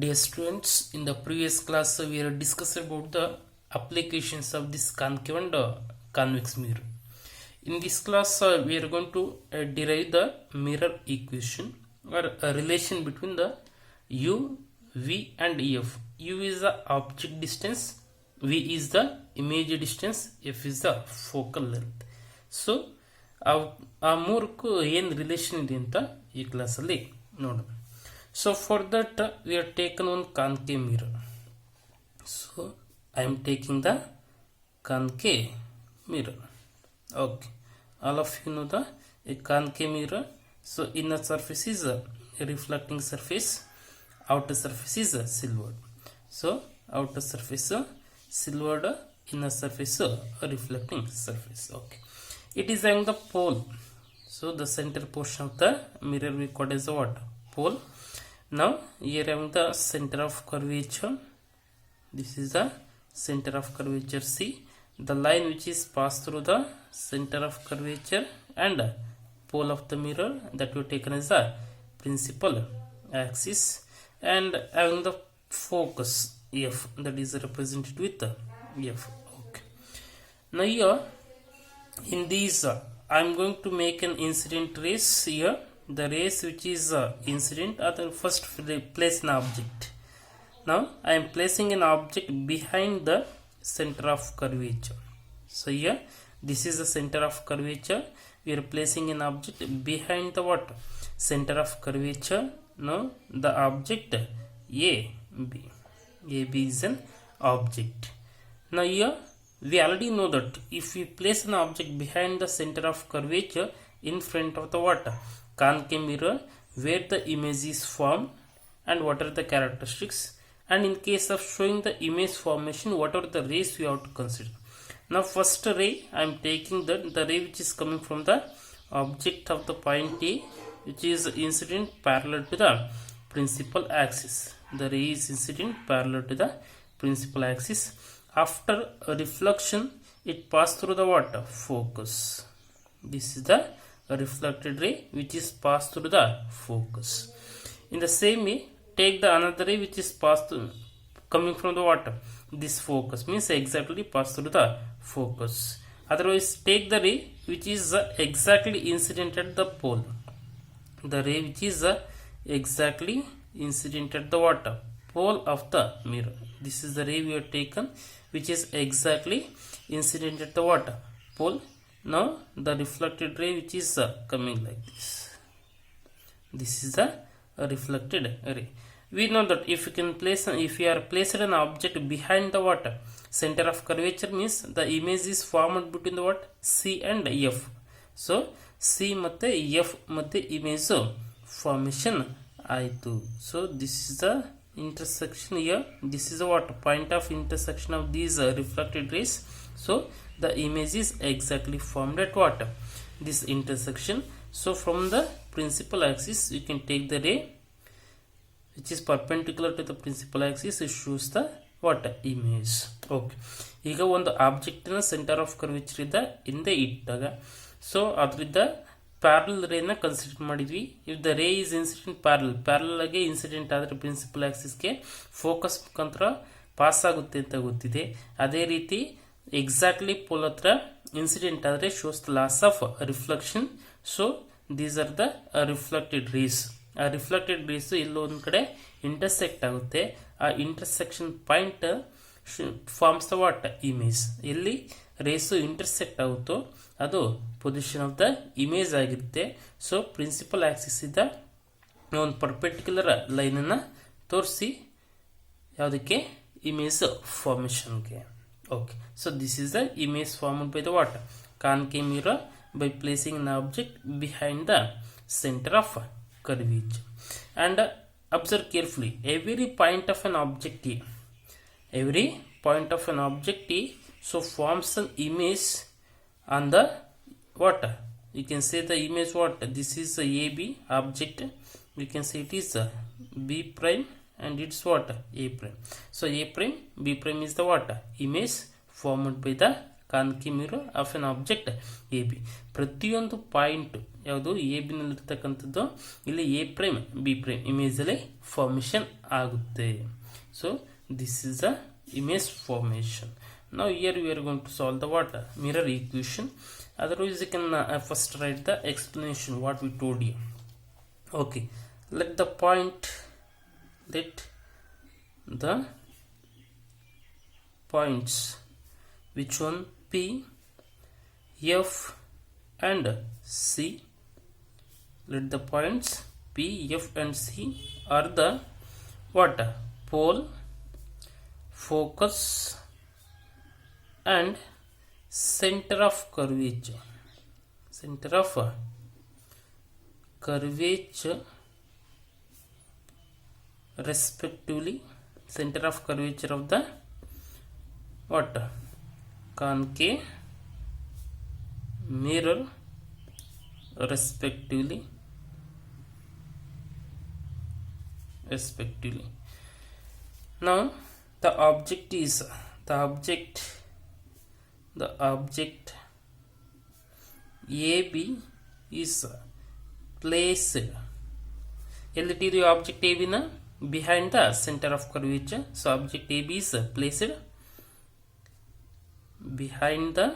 Dear students, in the previous class we have discussed about the applications of this concave and convex mirror. In this class we are going to derive the mirror equation or a relation between the u, v and f. U is the object distance, v is the image distance, f is the focal length. So ಆ ಮೂರಕ್ಕೂ ಏನು relation ಇದೆ ಅಂತ ಈ ಕ್ಲಾಸಲ್ಲಿ ನೋಡೋಣ. So for that we have taken one concave mirror. So I am taking the concave mirror. Okay, all of you know the a concave mirror. So inner surface is a reflecting surface, outer surface is a silvered. So outer surface silvered, inner surface a reflecting surface. Okay, it is having the pole. So the center portion of the mirror we call as the what? Pole. Now here having the center of curvature. This is the center of curvature C. The line which is passed through the center of curvature and pole of the mirror, that we taken as the principal axis, and having the focus F, that is represented with the F. Okay. Now here in these I am going to make an incident rays here. The rays which is incident are the first place an object. Now I am placing an object behind the center of curvature. So here this is the center of curvature. We are placing an object behind the what? Center of curvature. Now the object AB. AB is an object. Now here we already know that if we place an object behind the center of curvature in front of the what? Concave mirror, where the image is formed and what are the characteristics, and in case of showing the image formation, what are the rays we have to consider. Now first ray I am taking the ray which is coming from the object of the point A, which is incident parallel to the principal axis. The ray is incident parallel to the principal axis. After a reflection it passed through the what? Focus. This is the reflected ray which is passed through the focus. In the same way, take the another ray which is passed through, coming from the what? This focus, means exactly passed through the focus. Otherwise take the ray which is exactly incident at the pole. The ray which is exactly incident at the what? Pole of the mirror. This is the ray we have taken which is exactly incident at the what? Pole. Now the reflected ray which is coming like this. This is a reflected ray. We know that if you are placed an object behind the what? Center of curvature, means the image is formed between the what? C and F. So C ಮತ್ತೆ F ಮತ್ತೆ image formation ಆಯಿತು. So this is the intersection here. This is what? Point of intersection of these reflected rays. So the image is exactly formed at what? This intersection. So from the principal axis you can take the ray which is perpendicular to the principal axis. It shows the what? Image. Okay, ಈಗ ಒಂದು object ನ centre of curvature ಇಂದ ಹಿಂದೆ ಇಟ್ಟಾಗ so ಅದರಿಂದ parallel ರೇನ consider ಮಾಡಿದ್ವಿ. If the ray is incident parallel ಆಗಿ ಇನ್ಸಿಡೆಂಟ್ ಆದರೆ ಪ್ರಿನ್ಸಿಪಲ್ ಆಕ್ಸಿಸ್ಗೆ ಫೋಕಸ್ ಮುಖಾಂತರ ಪಾಸ್ ಆಗುತ್ತೆ ಅಂತ ಗೊತ್ತಿದೆ. ಅದೇ ರೀತಿ ಎಕ್ಸಾಕ್ಟ್ಲಿ ಪೋಲ್ ಹತ್ರ ಇನ್ಸಿಡೆಂಟ್ ಆದರೆ shows the laws of reflection. So these are the reflected rays. ಆ ರಿಫ್ಲೆಕ್ಟೆಡ್ ರೇಸ್ ಎಲ್ಲೋ ಒಂದು ಕಡೆ ಇಂಟರ್ಸೆಕ್ಟ್ ಆಗುತ್ತೆ. ಆ intersection point forms the what? Image. ಎಲ್ಲಿ ರೇಸು ಇಂಟರ್ಸೆಕ್ಟ್ ಆಗುತ್ತೋ ಅದು ಪೊಸಿಷನ್ ಆಫ್ ದ ಇಮೇಜ್ ಆಗಿರುತ್ತೆ. ಸೊ ಪ್ರಿನ್ಸಿಪಲ್ ಆಕ್ಸಿಸ್ ಇದ್ದ ಒಂದು ಪರ್ಪೆಂಡಿಕ್ಯುಲರ್ ಲೈನನ್ನು ತೋರಿಸಿ ಯಾವುದಕ್ಕೆ? Image ಫಾರ್ಮೇಷನ್ಗೆ. Okay, so this is the image formed by the what? Concave mirror by placing an object behind the center of curvature. And observe carefully, every point of an object A, every point of an object A, so forms an image on the what? You can say the image what? This is a AB object. We can say it is B prime and it's what? A prime. So A prime, B prime is the what? Image formed by the concave mirror of N object A B. ಪ್ರತಿಯೊಂದು point ಯಾವುದು A B ನಲ್ಲಿರ್ತಕ್ಕಂಥದ್ದು ಇಲ್ಲಿ A prime B prime image ಅಲ್ಲಿ formation ಆಗುತ್ತೆ. So this is the image formation. Now here we are going to solve the what mirror equation. Otherwise you can first write the explanation what we told you. Okay, let the points which one P, F and C, let the points P, F and C are the what pole, focus and center of curvature respectively. Center of curvature of the what concave mirror respectively. Now the object AB is placed the object AB na behind the center of curvature. So object AB is placed behind the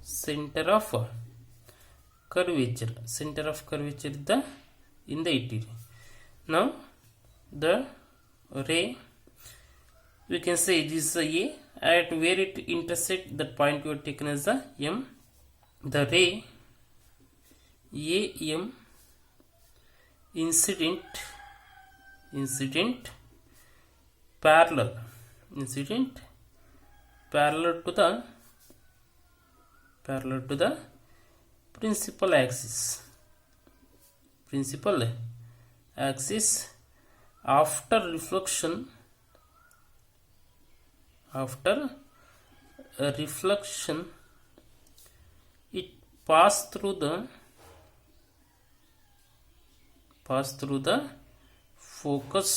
center of curvature. Center of curvature is the in the interior. Now the ray, we can say it is a at where it intersect that point we are taken as the M. The ray AM incident parallel to the principal axis after reflection it pass through the focus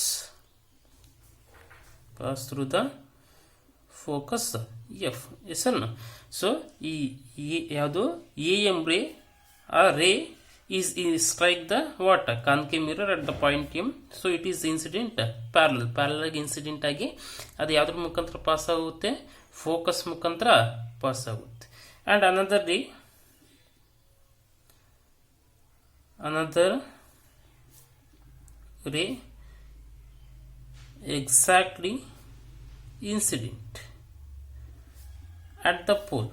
F. Yes or no? So yado AM ray is strike the what concave mirror at the point M. So it is incident parallel incident agi adu yadr mukantra pass agutte focus mukantra pass agutte. And another ray exactly incident at the pole.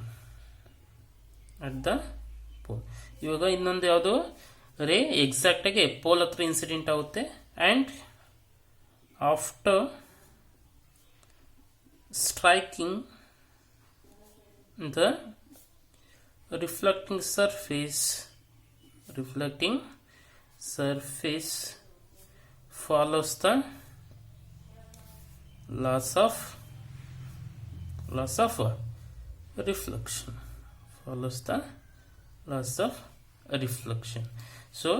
ಇವಾಗ ಇನ್ನೊಂದು ಯಾವುದು ರೇ exact ಆಗಿ pole ಹತ್ರ incident ಆಗುತ್ತೆ and after striking the reflecting surface follows the laws of reflection. So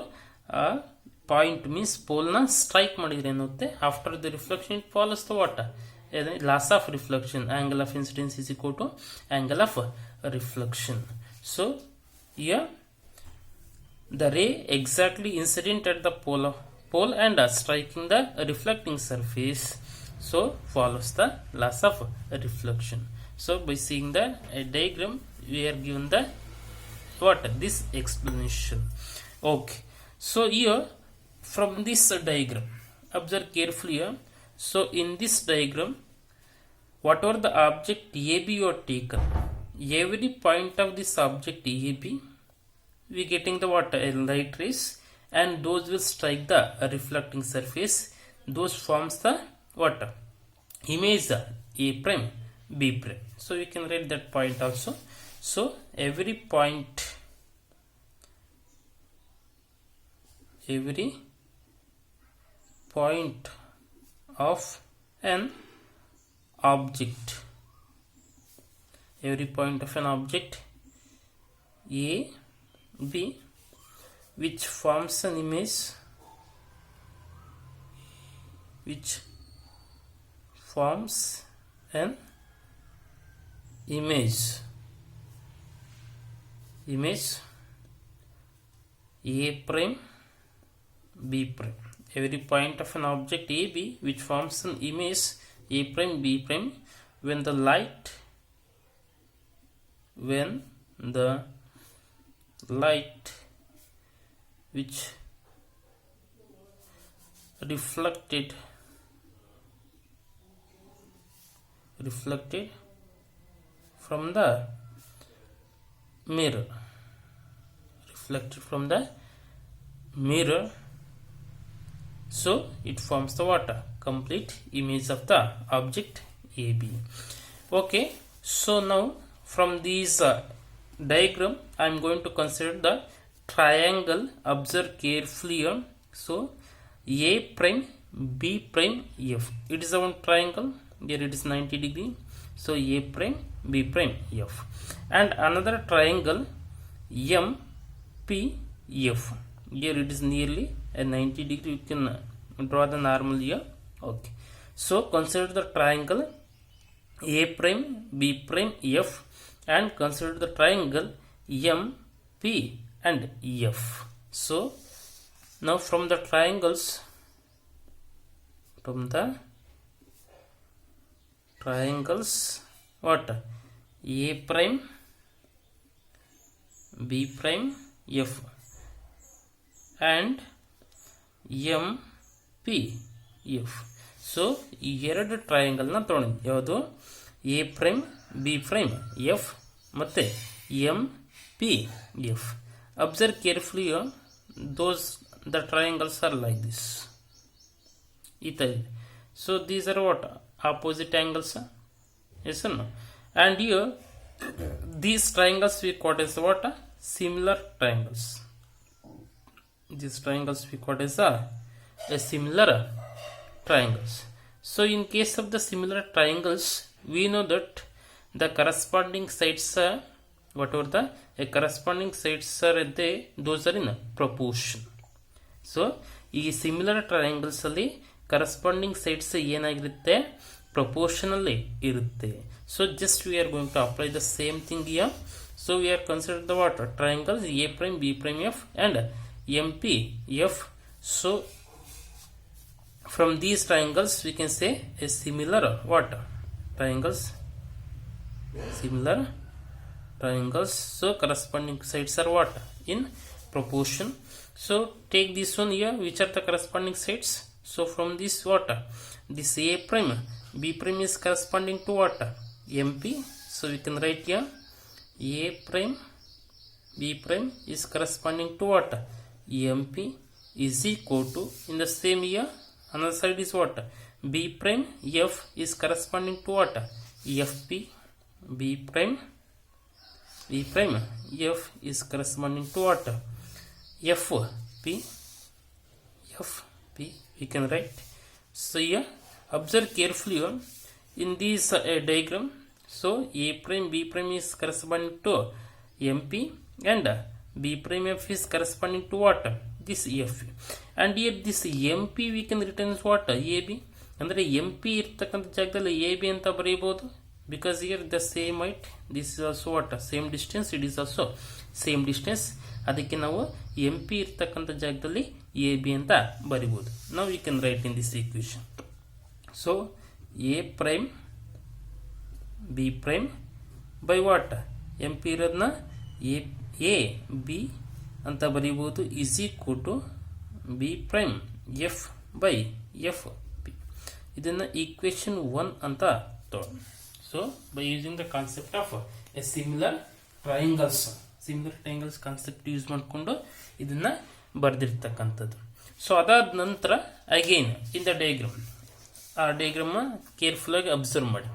point means pole na strike madidre enutte after the reflection it follows the what laws of reflection. Angle of incidence is equal to angle of reflection. So here the ray exactly incident at the pole and striking the reflecting surface, so follows the laws of reflection. So by seeing the diagram we are given the what this explanation. Okay, so here from this diagram observe carefully here. So in this diagram whatever the object AB you are taken, every point of this object AB we getting the what light rays and those will strike the reflecting surface. Those forms the what image A prime B prime. So we can write that point also. So every point of an object, A B which forms an image image A prime B prime. Every point of an object AB which forms an image A prime B prime when the light which reflected from the mirror so it forms the what? Complete image of the object AB. Okay, so now from these diagram I am going to consider the triangle. Observe carefully. So A prime B prime F, it is one triangle. Here it is 90 degree. So A prime B prime F, and another triangle M P F. Here it is nearly a 90 degree. You can draw the normal here. Okay, so consider the triangle A prime B prime F and consider the triangle M P and F. So now from the triangles what? A prime B prime F and M P F. So ಎರಡು triangle ನ ತಗೊಂಡಿ, ಯಾವುದು? A prime B prime F ಮತ್ತೆ M P F. Observe carefully. The triangles are like this. So these are what? Opposite angles. Yes or no? And here these triangles we call as what? Similar triangles. These triangles we call as a similar triangles. So in case of the similar triangles, we know that the corresponding sides are whatever the corresponding sides are, those are in proportion. So ಈ similar triangles ಅಲ್ಲಿ corresponding sides ಏನಾಗಿರುತ್ತೆ? Proportionally ಇರುತ್ತೆ. So just we are going to apply the same thing here. So we are consider the what? Triangles A prime B prime F and M P F. So from these triangles we can say a similar what? Similar triangles. So corresponding sides are what? In proportion. So take this one here. Which are the corresponding sides? So from this what? This A prime B prime is corresponding to what? MP. So we can write here A prime B prime is corresponding to what? MP is equal to, in the same year another side is what? B prime F is corresponding to what? FP. B prime F is corresponding to what? FP. We can write. So here observe carefully in this diagram. So A prime B prime is corresponding to MP and B prime F is corresponding to what? This F. And here this MP we can written as what? AB. ಅಂದರೆ MP ಇರ್ತಕ್ಕಂಥ ಜಾಗದಲ್ಲಿ AB ಅಂತ ಬರೆಯಬಹುದು, because here the same height, this is also what? Same distance, it is also same distance. ಅದಕ್ಕೆ ನಾವು MP ಇರ್ತಕ್ಕಂಥ ಜಾಗದಲ್ಲಿ AB ಅಂತ ಬರಿಬಹುದು. Now we can write in this equation. So A prime B prime by what? MP ಇರೋದನ್ನ A B ಅಂತ ಬರೀಬಹುದು is equal to B prime F by F P. ಇದನ್ನ equation 1 ಅಂತ ತಗೊಂಡು. So by using the concept of a similar triangles concept use ಮಾಡಿಕೊಂಡು ಇದನ್ನ ಬರೆದಿರ್ತಕ್ಕಂಥದ್ದು. So ಅದಾದ ನಂತರ ಅಗೈನ್ ಇನ್ ದ ಡಯಾಗ್ರಾಮ್, ಆ ಡಯಾಗ್ರಾಮ್ ಕೇರ್ಫುಲ್ ಆಗಿ ಅಬ್ಸರ್ವ್ ಮಾಡಿ.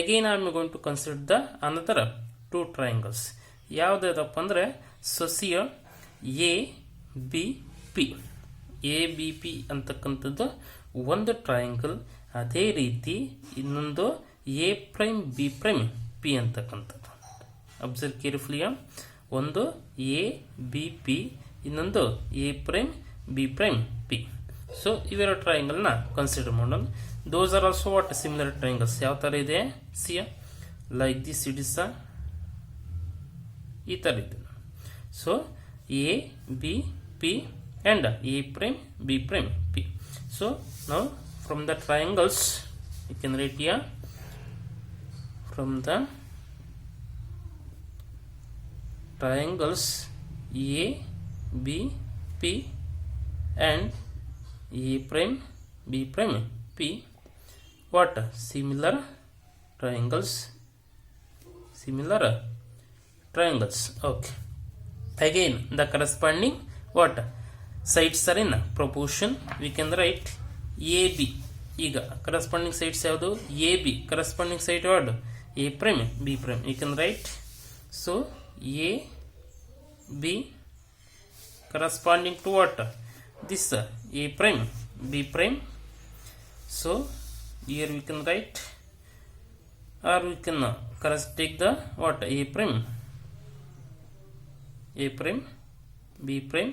Again I am going to consider the another two triangles. ಯಾವುದಪ್ಪ ಅಂದರೆ ಸೊಸಿಯ ಎ ಬಿ ಪಿ ಅಂತಕ್ಕಂಥದ್ದು ಒಂದು ಟ್ರಯಾಂಗಲ್. ಅದೇ ರೀತಿ ಇನ್ನೊಂದು A prime B prime P ಅಂತಕ್ಕಂಥದ್ದು. Observe carefully. ಒಂದು ಎ ಬಿ ಪಿ, ಇನ್ನೊಂದು A prime B prime P. So ಇವೆರಡು ಟ್ರಯಾಂಗಲ್ನ ಕನ್ಸಿಡರ್ ಮಾಡೋಣ. Those are also what? Similar triangles. ಯಾವ ಥರ ಇದೆ? See like this it is ಈ ಥರ ಇದೆ. So A B P and A prime B prime P. So ನಾವು from the triangles you can write here from the triangles A, B, P and A prime, B prime, P, what? Similar triangles. Okay. Again the corresponding what? Sides are in proportion. We can write AB. ಈಗ corresponding sides ಯಾವುದು? A B. Corresponding side ಯಾವುದು? A prime B prime. You can write so A B corresponding to what? This a prime b prime. So here we can write, or we can take the what? A prime b prime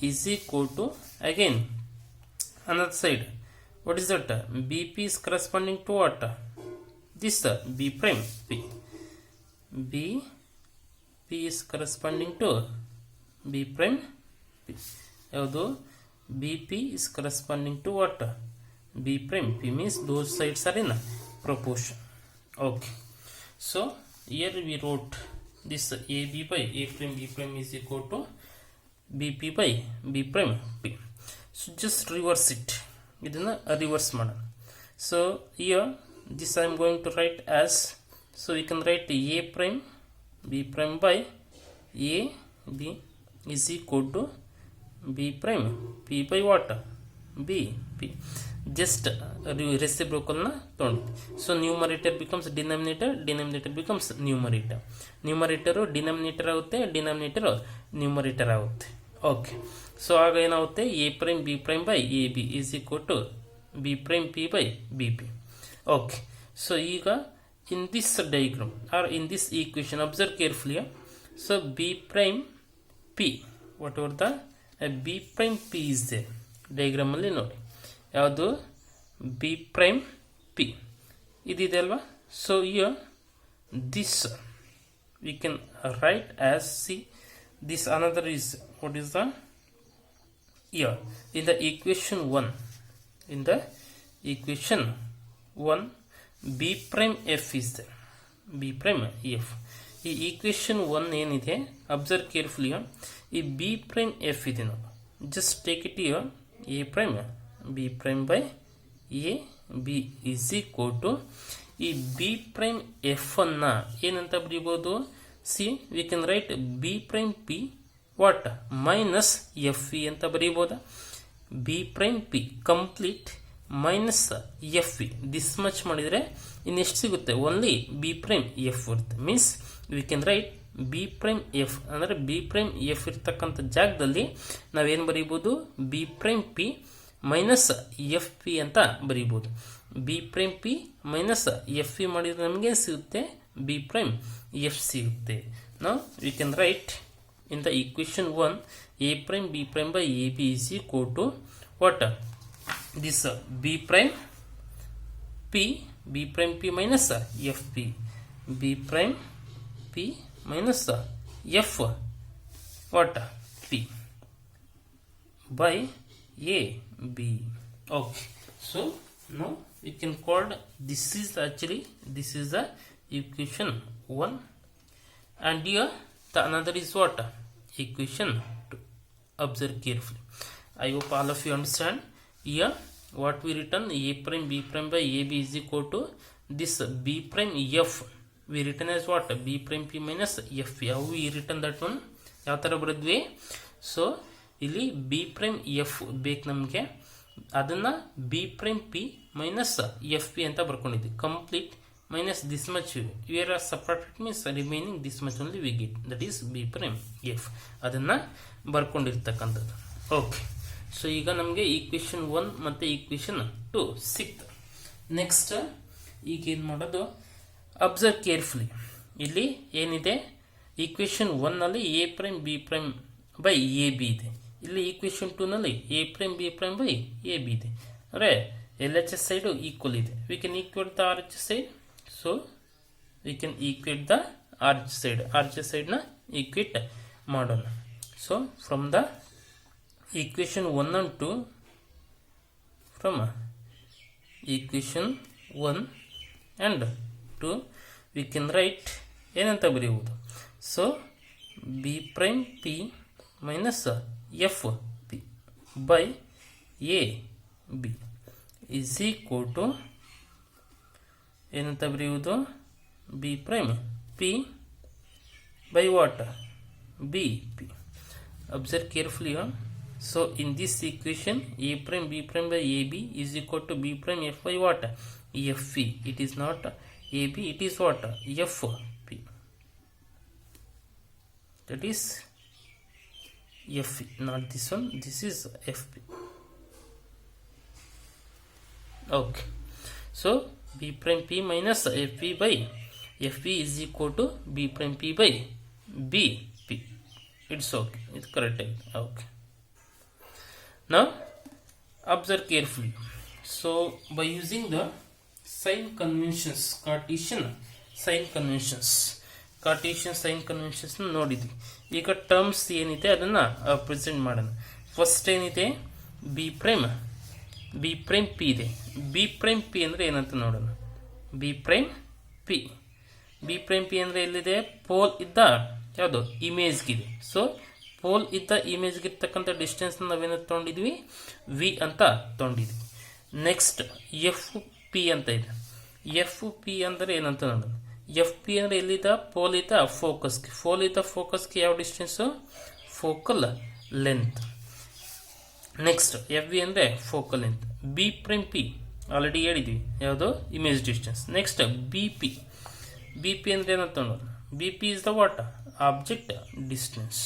is equal to, again another side, what is that? bp is corresponding to what? This b prime p. b is corresponding to b prime p. ಯಾವುದು? bp is corresponding to what? b prime p, means those sides are in proportion. Okay, so here we wrote this ab by a prime b prime is equal to bp by b prime p. So just reverse it. ಇದನ್ನ reverse ಮಾಡೋಣ. So here this I am going to write as, so we can write a prime b prime by a b is equal to b prime p by what? b p. Just reciprocal na ತೊಗೊಂಡು. So numerator becomes denominator, denominator becomes numerator. Numerator denominator ಆಗುತ್ತೆ, denominator numerator ಆಗುತ್ತೆ. Okay, so ಆಗ ಏನಾಗುತ್ತೆ? A prime B prime by A B is equal to B prime P by B P. Okay, so ಈಗ in this diagram are in this equation observe carefully. So B prime P, whatever the B prime P is they ಡಯಾಗ್ರಾಮಲ್ಲಿ ನೋಡಿ, ಯಾವುದು? B prime P ಇದಿದೆ ಅಲ್ವಾ? So here this we can write as, see this another is, what is the, here in the equation 1, in the equation 1 b prime f is there, b prime f. ಈ equation 1 ಏನಿದೆ observe carefully, ಈ b prime f ಇದೆ ನೋಡಿ, just take it here, a prime b prime by a b is equal to, ಈ b prime f ಅನ್ನ ಏನಂತ ಬರೀಬಹುದು? See, we can write b prime p what? minus fe ಅಂತ ಬರೀಬೋದಾ? b prime p complete minus fe, this much ಮಾಡಿದರೆ ಇನ್ನೆಷ್ಟು ಸಿಗುತ್ತೆ? Only b prime f ಬರುತ್ತೆ. Means we can write b prime f ಅಂದರೆ b prime f ಇರ್ತಕ್ಕಂಥ ಜಾಗದಲ್ಲಿ ನಾವೇನು ಬರೀಬೋದು? b prime p minus fp ಅಂತ ಬರೀಬೋದು. b prime p minus fe ಮಾಡಿದರೆ ನಮಗೆ ಸಿಗುತ್ತೆ b prime f ಸಿಗುತ್ತೆ. Now we can write in the equation 1 a prime b prime by ab is equal to what? This b prime p minus fp, b prime p minus f what? p by a b. Okay, so now we can call this is actually, this is the equation 1, and here the another is what? Equation 2. Observe carefully. I hope all of you understand. Here what we written, a prime b prime by ab is equal to this b prime f, we written as what? b prime p minus f. How we written that one? ಯಾವ ಥರ ಬರೆದ್ವಿ? So ಇಲ್ಲಿ b prime f ಬೇಕು ನಮಗೆ, ಅದನ್ನು b prime p minus fp ಅಂತ ಬರ್ಕೊಂಡಿದ್ವಿ. Complete minus this much here are separated, means remaining this much only we get, that is b prime f. ಅದನ್ನ ಬರ್ಕೊಂಡಿರ್ತಕ್ಕಂಥದ್ದು. Okay, so ಈಗ ನಮಗೆ ಈಕ್ವೇಶನ್ 1 ಮತ್ತು ಈಕ್ವೇಶನ್ 2 ಸಿಕ್ತು. ನೆಕ್ಸ್ಟ್ ಈಗ ಏನು ಮಾಡೋದು? Observe carefully. ಇಲ್ಲಿ ಏನಿದೆ? ಈಕ್ವೇಶನ್ 1ನಲ್ಲಿ A prime B prime by A B ಇದೆ. ಇಲ್ಲಿ ಈಕ್ವೇಶನ್ 2ನಲ್ಲಿ A prime B prime by A B ಇದೆ. ಅಂದರೆ L H S side equal ಇದೆ. We can equal the R H S side. So we can equate the arch side na equate ಮಾಡೋಣ. So from the equation 1 and 2, from equation 1 and 2 we can write ಏನಂತ ಬರೆಯುವುದು. So b prime p minus f p by a b is equal to ಏನಂತ ಬರೆಯುವುದು, b prime p by what, b p. Observe carefully. So in this equation a prime b prime by ab is equal to b prime f by what, f p. It is not ab, it is what, f p. That is f p, not this one, this is f p. Okay, so b prime p minus f p by f p is equal to b prime p by b p. It's okay, it's correct. Okay, now observe carefully. So by using the sign conventions, Cartesian sign conventions ನೋಡಿದ್ವಿ. ಈಗ terms ಏನಿದೆ ಅದನ್ನು present ಮಾಡೋಣ. First ಏನಿದೆ, B prime P ಇದೆ. B prime P ಅಂದರೆ ಏನಂತ ನೋಡೋಣ. ಬಿ ಪ್ರೈಮ್ ಪಿ ಅಂದರೆ ಎಲ್ಲಿದೆ, ಪೋಲ್ ಇದ್ದ ಯಾವುದು ಇಮೇಜ್ಗಿದೆ. ಸೊ ಪೋಲ್ ಇದ್ದ ಇಮೇಜ್ಗೆ ಇರ್ತಕ್ಕಂಥ ಡಿಸ್ಟೆನ್ಸ್ ನಾವೇನು ತೊಗೊಂಡಿದ್ವಿ, ವಿ ಅಂತ ತೊಗೊಂಡಿದ್ವಿ. ನೆಕ್ಸ್ಟ್ ಎಫ್ ಪಿ ಅಂತ ಇದೆ. ಎಫ್ ಪಿ ಅಂದರೆ ಏನಂತ ನೋಡೋಣ. ಎಫ್ ಪಿ ಅಂದರೆ ಎಲ್ಲಿದ್ದ, ಪೋಲ್ ಇದ್ದ ಫೋಕಸ್ಗೆ ಯಾವ distance, focal length. Next F V ಅಂದರೆ focal length. B prime P already ಹೇಳಿದ್ವಿ, ಯಾವುದು image distance. Next B P ಅಂದರೆ ಏನಂತ ನೋಡೋಣ. B P is the what, object distance.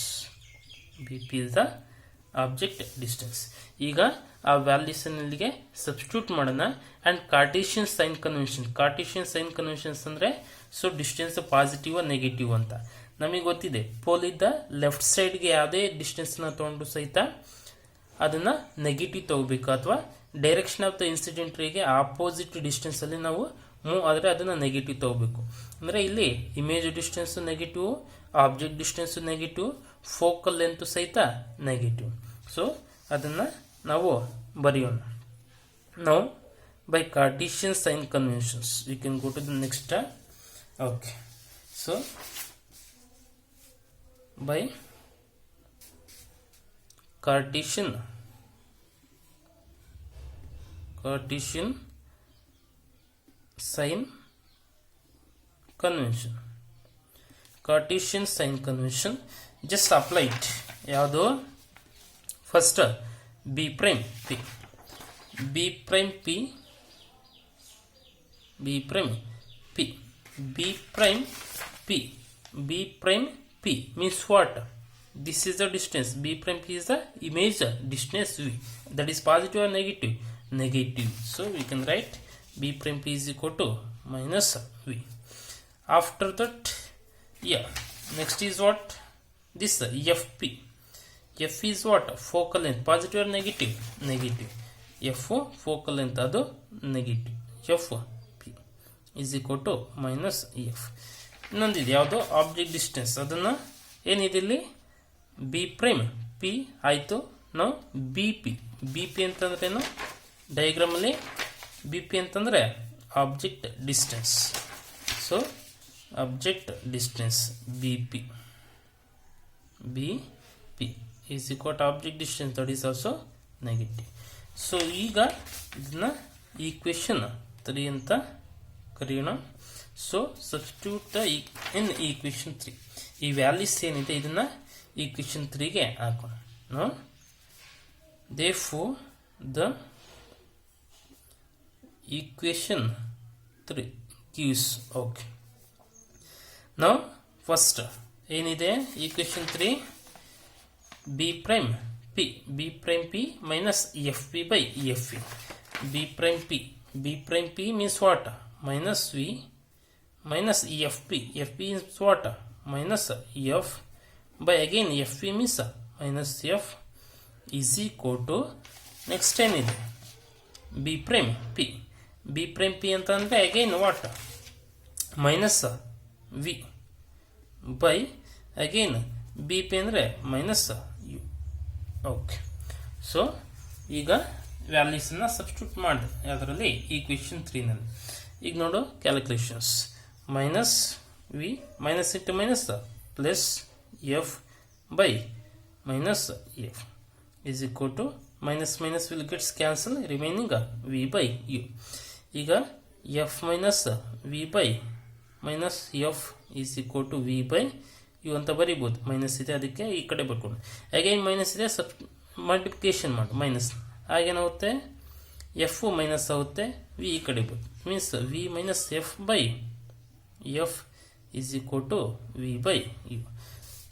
ಈಗ ಆ ವ್ಯಾಲ್ಯೂಸನ್ನು ಇಲ್ಲಿಗೆ ಸಬ್ಸ್ಟಿಟ್ಯೂಟ್ ಮಾಡೋಣ. ಆ್ಯಂಡ್ ಕಾರ್ಟೇಷಿಯನ್ ಸೈನ್ ಕನ್ವೆನ್ಷನ್ಸ್ ಅಂದರೆ ಸೊ ಡಿಸ್ಟೆನ್ಸ್ ಪಾಸಿಟಿವ್ ನೆಗೆಟಿವ್ ಅಂತ ನಮಗೆ ಗೊತ್ತಿದೆ. ಪೋಲ್ ಇದ್ದ ಲೆಫ್ಟ್ ಸೈಡ್ಗೆ ಯಾವುದೇ ಡಿಸ್ಟೆನ್ಸ್ನ ತೊಗೊಂಡು ಸಹಿತ ಅದನ್ನು ನೆಗೆಟಿವ್ ತಗೋಬೇಕು, ಅಥವಾ ಡೈರೆಕ್ಷನ್ ಆಫ್ ದ ಇನ್ಸಿಡೆಂಟ್ ರೇಗೆ ಆಪೋಸಿಟ್ ಡಿಸ್ಟೆನ್ಸಲ್ಲಿ ನಾವು ಮೂವ್ ಆದರೆ ಅದನ್ನು ನೆಗೆಟಿವ್ ತಗೋಬೇಕು. ಅಂದರೆ ಇಲ್ಲಿ image distance negative, object distance negative, focal length ಸಹಿತ ನೆಗೆಟಿವ್. ಸೊ ಅದನ್ನು ನಾವು ಬರೆಯೋಣ. ನಾವು by Cartesian sign conventions we can go to the next step. Okay, so by Cartesian sign convention just apply it. ಯಾವುದು, first b prime p means what, this is the distance. b prime p is the image distance v, that is positive or negative. So we can write b prime p is equal to minus v. After that, next is what, this fp is what, focal length, positive or negative. f focal length ಅದು negative. f p is equal to minus f. ಇನ್ನೊಂದಿದೆ ಯಾವುದು, object distance. ಅದನ್ನು ಏನಿದೆ ಇಲ್ಲಿ, B prime P ಆಯಿತು. ನಾವು B P ಅಂತಂದ್ರೆ ಏನು, ಡಯಾಗ್ರಾಮಲ್ಲಿ ಬಿ ಪಿ ಅಂತಂದರೆ object distance. So object distance B P is equal to object distance, that is also negative. So ಈಗ ಇದನ್ನ ಈಕ್ವೇಷನ್ 3 ಅಂತ ಕರೆಯೋಣ. So substitute in equation 3. ಈ ವ್ಯಾಲ್ಯೂಸ್ ಏನಿದೆ ಇದನ್ನು ಈಕ್ವೇಷನ್ 3ಗೆ ಹಾಕೋಣ. therefore the equation 3 gives, okay. now first ಏನಿದೆ equation 3, b prime p minus fp by fe. b prime p means what, minus v minus fp is what, minus f by again fp means minus f is equal to, next ಏನಿದೆ b prime p ಅಂತಂದ್ರೆ again what, minus V by again B P ಅಂದರೆ minus u. Okay, so ಈಗ ವ್ಯಾಲ್ಯೂಸನ್ನು substitute ಮಾಡಿದೆ ಅದರಲ್ಲಿ equation 3ನಲ್ಲಿ. ಈಗ ನೋಡು calculations. Minus V minus into minus plus F by minus f is equal to minus minus will gets cancel remaining v by u. ಈಗ f minus v by minus f is equal to v by u ಅಂತ ಬರೀಬೋದು. Minus ಇದೆ ಅದಕ್ಕೆ ಈ ಕಡೆ ಬರ್ಕೊಂಡು again minus ಇದೆ, multiplication ಮಾಡಿ minus ಆಗೇನಾಗುತ್ತೆ, F minus ಆಗುತ್ತೆ, ವಿ ಈ ಕಡೆ ಬೋದು means we minus F by F is equal to v by u.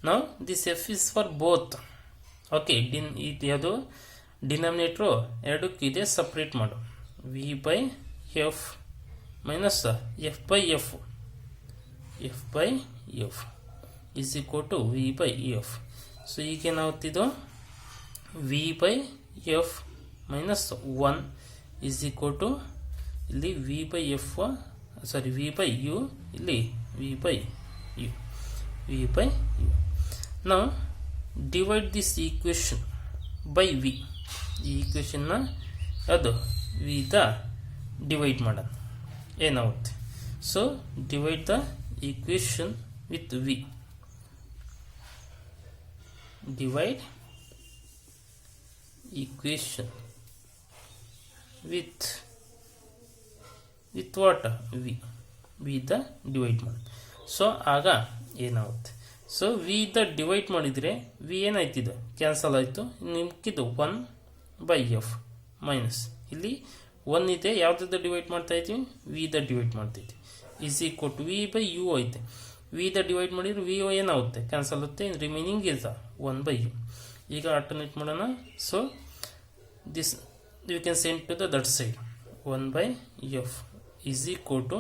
Now this f is for both. Okay, ಅದು ಡಿನಾಮಿನೇಟ್ರು ಎರಡಕ್ಕೂ ಇದೆ, ಸಪ್ರೇಟ್ ಮಾಡು. V by F minus F by F is equal to V by F. So ಈಗೇನಾಗುತ್ತಿದ್ದು V by F minus 1 is equal to ಇಲ್ಲಿ V by F V by U, ಇಲ್ಲಿ V by U. ನಾವು divide this equation by V. ಈ ಈಕ್ವೇಷನ್ನ ಅದು with divide ಮಾಡೋಣ, ಏನಾಗುತ್ತೆ. So divide the equation with V. Divide equation with what V the divide ಮಾಡೋಣ. So ಆಗ ಏನಾಗುತ್ತೆ, ಸೊ ವಿ ದ ಡಿವೈಡ್ ಮಾಡಿದರೆ ವಿ ಏನಾಯ್ತಿದೆ, ಕ್ಯಾನ್ಸಲ್ ಆಯಿತು. ನಿಮ್ಗಿದು 1 ಬೈ ಎಫ್ ಮೈನಸ್ ಇಲ್ಲಿ 1 ಇದೆ, ಯಾವುದ್ರಿಂದ ಡಿವೈಡ್ ಮಾಡ್ತಾ ಇದ್ದೀವಿ, ವಿ ದ ಡಿವೈಡ್ ಮಾಡ್ತಾಯಿದ್ವಿ. Is equal to V by you ಐತೆ. ವಿ ದ ಡಿವೈಡ್ ಮಾಡಿದ್ರೆ ವಿ ಏನಾಗುತ್ತೆ, ಕ್ಯಾನ್ಸಲ್ ಆಗುತ್ತೆ, ರಿಮೈನಿಂಗ್ ಇಸ್ 1 ಬೈ ಯು. ಈಗ ಆಲ್ಟರ್ನೇಟ್ ಮಾಡೋಣ. So this you can send to that side. 1 by F is equal to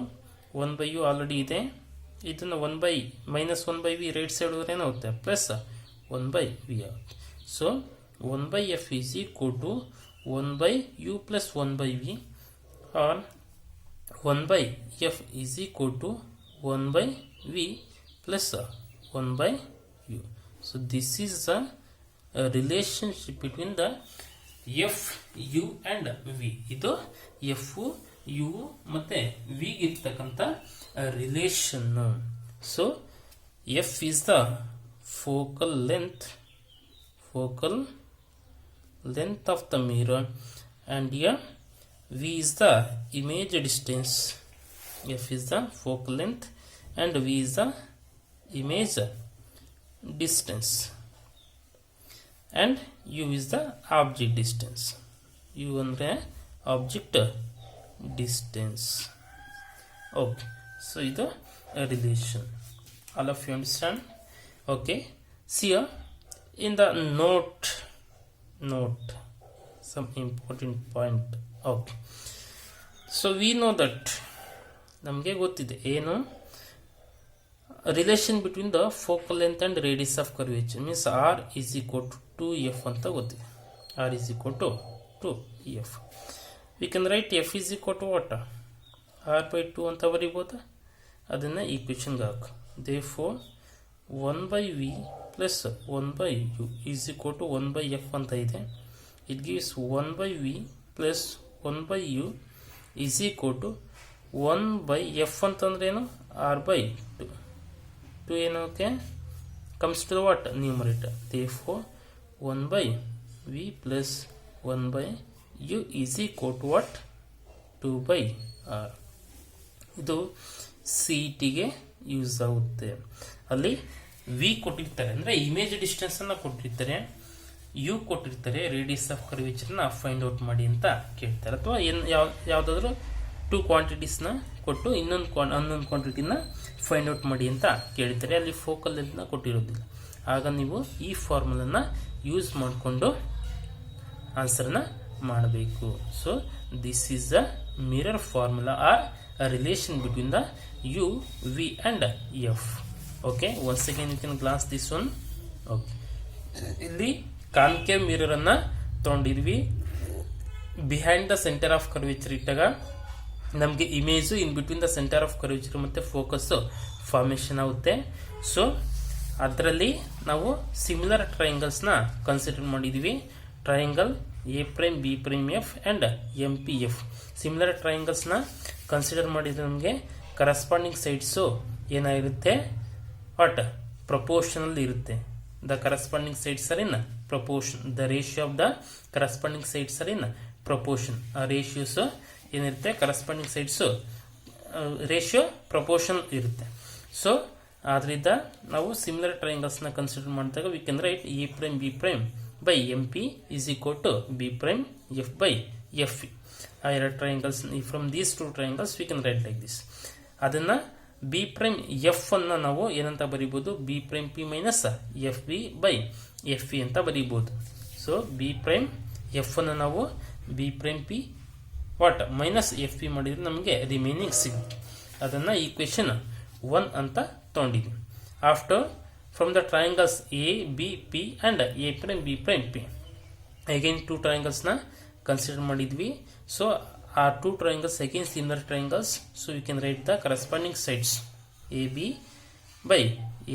1 by u already ಇದೆ, ಇದನ್ನು 1 by minus 1 by v right side ಹೋದ್ರೆ ಏನಾಗುತ್ತೆ, plus 1 by v ಆಗುತ್ತೆ. So 1 by F is equal to 1 by U plus 1 by V, or 1 by F is equal to 1 by V plus 1 by you. So this is the relationship between the F U and V. ಇದು F U ಮತ್ತು ವಿಗಿರ್ತಕ್ಕಂಥ relation. So F is the focal length of the mirror and V is the image distance. F is the focal length and V is the image distance and U is the object distance. U ಅಂದರೆ object distance. Okay, so ಇದು relation. All of you understand? Okay, see here in the note some important point. Okay, so we know that ನಮಗೆ ಗೊತ್ತಿದೆ ಏನು, relation between the focal length and radius of curvature means R is equal to 2f ಅಂತ ಗೊತ್ತಿದೆ. R is equal to 2f. We can write f is equal to what, R by 2 ಅಂತ ಬರೀಬೋದಾ, ಅದನ್ನು ಈಕ್ವೇಷನ್ಗೆ ಹಾಕು. Therefore 1 by V plus 1 by you is equal to 1 by f ಅಂತ ಇದೆ. It gives 1 by V plus 1 by you is equal to 1 by F ಅಂತಂದ್ರೆ ಏನು, R by 2 ಏನೋಕೆ comes to the what, numerator. Therefore 1 by V plus 1 by you is equal to what, 2 by R. ಇದು C ಟಿಗೆ use ಆಗುತ್ತೆ. ಅಲ್ಲಿ V ಕೊಟ್ಟಿರ್ತಾರೆ ಅಂದರೆ image ಡಿಸ್ಟೆನ್ಸನ್ನು ಕೊಟ್ಟಿರ್ತಾರೆ, ಯು ಕೊಟ್ಟಿರ್ತಾರೆ, ರೇಡಿಯಸ್ ಆಫ್ ಕರ್ವೇಚರ್ನ ಫೈಂಡ್ ಔಟ್ ಮಾಡಿ ಅಂತ ಕೇಳ್ತಾರೆ. ಅಥವಾ ಯಾವುದಾದ್ರೂ 2 ಕ್ವಾಂಟಿಟೀಸ್ನ ಕೊಟ್ಟು ಇನ್ನೊಂದು ಕ್ವಾಂಟಿಟಿನ ಫೈಂಡ್ ಔಟ್ ಮಾಡಿ ಅಂತ ಕೇಳ್ತಾರೆ. ಅಲ್ಲಿ ಫೋಕಲ್ ಲೆಂತ್ನ ಕೊಟ್ಟಿರೋದಿಲ್ಲ. ಆಗ ನೀವು ಈ ಫಾರ್ಮುಲನ್ನು ಯೂಸ್ ಮಾಡಿಕೊಂಡು ಆನ್ಸರ್ನ ಮಾಡಬೇಕು. So this is the mirror formula or a relation between the u, v and f. Okay, once again you can glance this one. Okay, ಇಲ್ಲಿ ಕಾನ್ಕೇವ್ ಮಿರರ್ ಅನ್ನ ತಗೊಂಡಿದ್ವಿ, behind the centre of curvature ಇಟ್ಟಾಗ ನಮಗೆ image in between the centre of curvature ಮತ್ತು focus formation ಆಗುತ್ತೆ. So ಅದರಲ್ಲಿ ನಾವು similar ಟ್ರಯಾಂಗಲ್ಸ್ನ ಕನ್ಸಿಡರ್ ಮಾಡಿದ್ದೀವಿ. Triangle A prime B prime F and M P F similar ಟ್ರಯಾಂಗಲ್ಸ್ನ ಕನ್ಸಿಡರ್ ಮಾಡಿದರೆ ನಮಗೆ ಕರಸ್ಪಾಂಡಿಂಗ್ ಸೈಡ್ಸು ಏನಾಗಿರುತ್ತೆ, ವಾಟ್ ಪ್ರಪೋರ್ಷನಲ್ ಇರುತ್ತೆ. The corresponding sides are in proportion. The ratio of the corresponding sides are in proportion. ಆ ratios ಏನಿರುತ್ತೆ, corresponding sides ratio proportion ಇರುತ್ತೆ. So ಆದ್ರಿಂದ ನಾವು ಸಿಮಿಲರ್ ಟ್ರಯಾಂಗಲ್ಸ್ನ ಕನ್ಸಿಡರ್ ಮಾಡಿದಾಗ we can write A prime B prime by M P is equal to B prime F by F E. ಆ ಎರಡು triangles from these two triangles we can write like this. ಅದನ್ನು B prime F ಅನ್ನು ನಾವು ಏನಂತ ಬರೀಬೋದು, B prime P minus F B by F E ಅಂತ ಬರೀಬೋದು. So B prime F ಅನ್ನು ನಾವು B prime P what minus F P ಮಾಡಿದರೆ ನಮಗೆ ರಿಮೈನಿಂಗ್ ಸಿಗುತ್ತೆ. ಅದನ್ನು ಈಕ್ವೇಶನ್ 1 ಅಂತ ತೊಗೊಂಡಿದ್ವಿ. After from the triangles A B P and A prime B prime P again 2 ಟ್ರಯಾಂಗಲ್ಸ್ನ ಕನ್ಸಿಡರ್ ಮಾಡಿದ್ವಿ. ಸೊ ಆ 2 triangles again similar triangles, so we can write the corresponding sides. AB by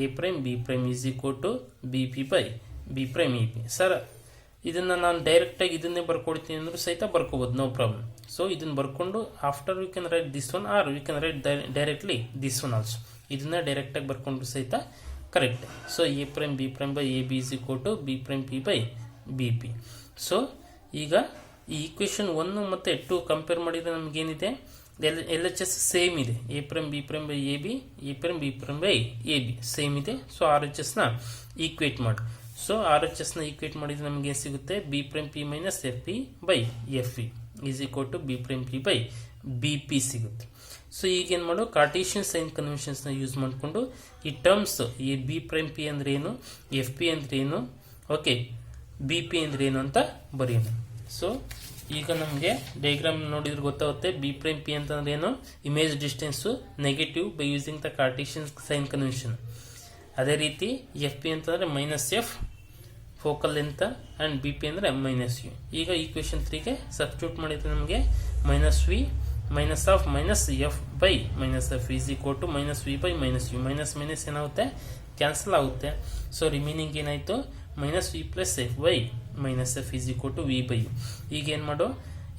A prime B prime is equal to BP by B prime AB. Sir ಇದನ್ನು ನಾನು ಡೈರೆಕ್ಟಾಗಿ ಇದನ್ನೇ ಬರ್ಕೊಡ್ತೀನಿ ಅಂದರೂ ಸಹಿತ ಬರ್ಕೋಬೋದು, no problem. So ಇದನ್ನು ಬರ್ಕೊಂಡು after we can write this one or we can write directly this one also. ಇದನ್ನ ಡೈರೆಕ್ಟಾಗಿ ಬರ್ಕೊಂಡ್ರು ಸಹಿತ correct. So A prime B prime by A B is equal to B prime P by B P. So ಈಗ ಈ equation 1 ಮತ್ತು 2 compare ಮಾಡಿದರೆ ನಮಗೇನಿದೆ, L H S same ಇದೆ. A prime B prime by A B, A prime B prime by A B same ಇದೆ. So R H ಎಸ್ನ equate ಮಾಡಿ. So R H ಎಸ್ನ ಈಕ್ವೇಟ್ ಮಾಡಿದರೆ ನಮಗೆ ಏನು ಸಿಗುತ್ತೆ, B prime P minus F P by F E is equal to B prime P by B P ಸಿಗುತ್ತೆ. So ಈಗೇನು ಮಾಡೋ, ಕಾರ್ಟೇಷಿಯನ್ ಸೈನ್ ಕನ್ವೆನ್ಷನ್ಸ್ನ ಯೂಸ್ ಮಾಡಿಕೊಂಡು ಈ ಟರ್ಮ್ಸ್ ಈ ಬಿ ಪ್ರೈಮ್ ಪಿ ಅಂದರೆ ಏನು, ಎಫ್ ಪಿ ಅಂದರೆ ಏನು, ಓಕೆ ಬಿ ಪಿ ಅಂದರೆ ಏನು ಅಂತ ಬರೆಯೋಣ. ಸೊ ಈಗ ನಮಗೆ ಡಯಾಗ್ರಾಮ್ ನೋಡಿದ್ರೆ ಗೊತ್ತಾಗುತ್ತೆ. ಬಿ ಪ್ರೈಮ್ ಪಿ ಅಂತಂದ್ರೆ ಏನು, image distance negative by using the Cartesian sign convention. ಅದೇ ರೀತಿ ಎಫ್ ಪಿ ಅಂತಂದರೆ minus F focal length and B P ಅಂದರೆ ಮೈನಸ್ ಯು. ಈಗ ಈಕ್ವೇಷನ್ 3ಗೆ ಸಬ್ಸ್ಟಿಟ್ಯೂಟ್ ಮಾಡಿದರೆ ನಮಗೆ minus V minus of minus F by minus F is equal to minus V by minus U. Minus minus ಏನಾಗುತ್ತೆ, cancel ಆಗುತ್ತೆ. So remaining ಏನಾಯಿತು, minus V plus F by minus F is equal to V by u. ಈಗ ಏನು ಮಾಡೋ,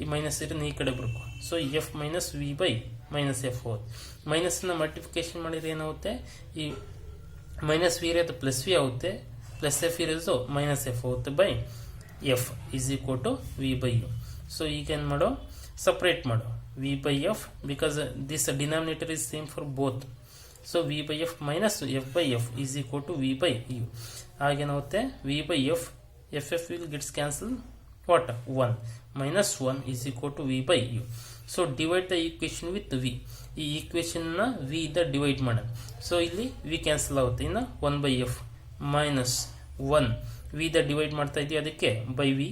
ಈ minus ಇರೋದು ಈ ಕಡೆ ಬರಬೇಕು. So f minus V by minus f ಹೋದ್. ಮೈನಸ್ನ ಮಲ್ಟಿಫಿಕೇಶನ್ ಮಾಡಿದರೆ ಏನಾಗುತ್ತೆ, ಈ ಮೈನಸ್ ವಿ ಇರೋದು ಪ್ಲಸ್ ವಿ ಆಗುತ್ತೆ, ಪ್ಲಸ್ ಎಫ್ ಇರೋದು ಮೈನಸ್ ಎಫ್ ಹೋಗುತ್ತೆ by F is equal to V by you. So ಈಗ ಏನು ಮಾಡೋ, ಸಪ್ರೇಟ್ ಮಾಡೋ v by f, because this denominator is same for both. So v by F minus F by F is equal to V by U. ಆಗೇನಾಗುತ್ತೆ, V by F F F will gets cancel, what 1 minus 1 is equal to V by you. So divide the equation with V. ಈ ಈಕ್ವೇಷನ್ನ V ಇಂದ divide ಮಾಡೋಣ. So ಇಲ್ಲಿ V cancel ಆಗುತ್ತೆ, ಇನ್ನು 1 by F minus 1 V the divide ಮಾಡ್ತಾ ಇದೀವಿ, ಅದಕ್ಕೆ by V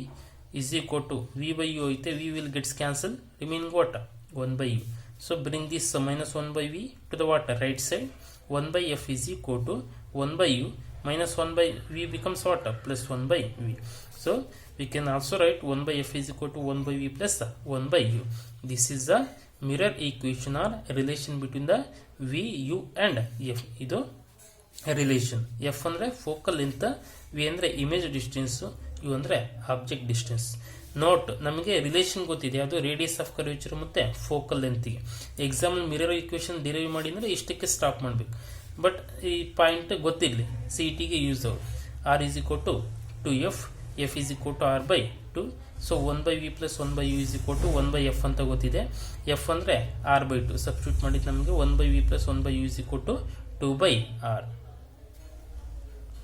is equal to V by you ಐತೆ, V will gets cancel, remaining what 1 by you. So bring this minus 1 by v to the what, right side. 1 by f is equal to 1 by u minus 1 by v becomes what, plus 1 by v. So we can also write 1 by f is equal to 1 by v plus 1 by u. This is the mirror equation or relation between the v, u and f. ಇದು relation. F ಅಂದರೆ focal length, V ಅಂದರೆ image distance, U ಅಂದರೆ object distance. Note, ನಮಗೆ relation ಗೊತ್ತಿದೆ, ಅದು radius of curvature ಮತ್ತು focal ಲೆಂತ್ಗೆ. Example mirror equation derive ಮಾಡಿ ಅಂದರೆ ಇಷ್ಟಕ್ಕೆ ಸ್ಟಾಪ್ ಮಾಡಬೇಕು. ಬಟ್ ಈ ಪಾಯಿಂಟ್ ಗೊತ್ತಿರಲಿ, ಸಿ ಇ ಟಿಗೆ ಯೂಸ್ ಅವರು. R is equal to 2f, F is equal to R by 2. So 1 by V plus 1 by you is equal to 1 by f ಅಂತ ಗೊತ್ತಿದೆ. ಎಫ್ ಅಂದರೆ ಆರ್ ಬೈ 2 ಸಬ್ಸ್ಟಿಟ್ಯೂಟ್ ಮಾಡಿದ್ದು ನಮಗೆ 1 by V plus 1 by you is equal to 2 by R.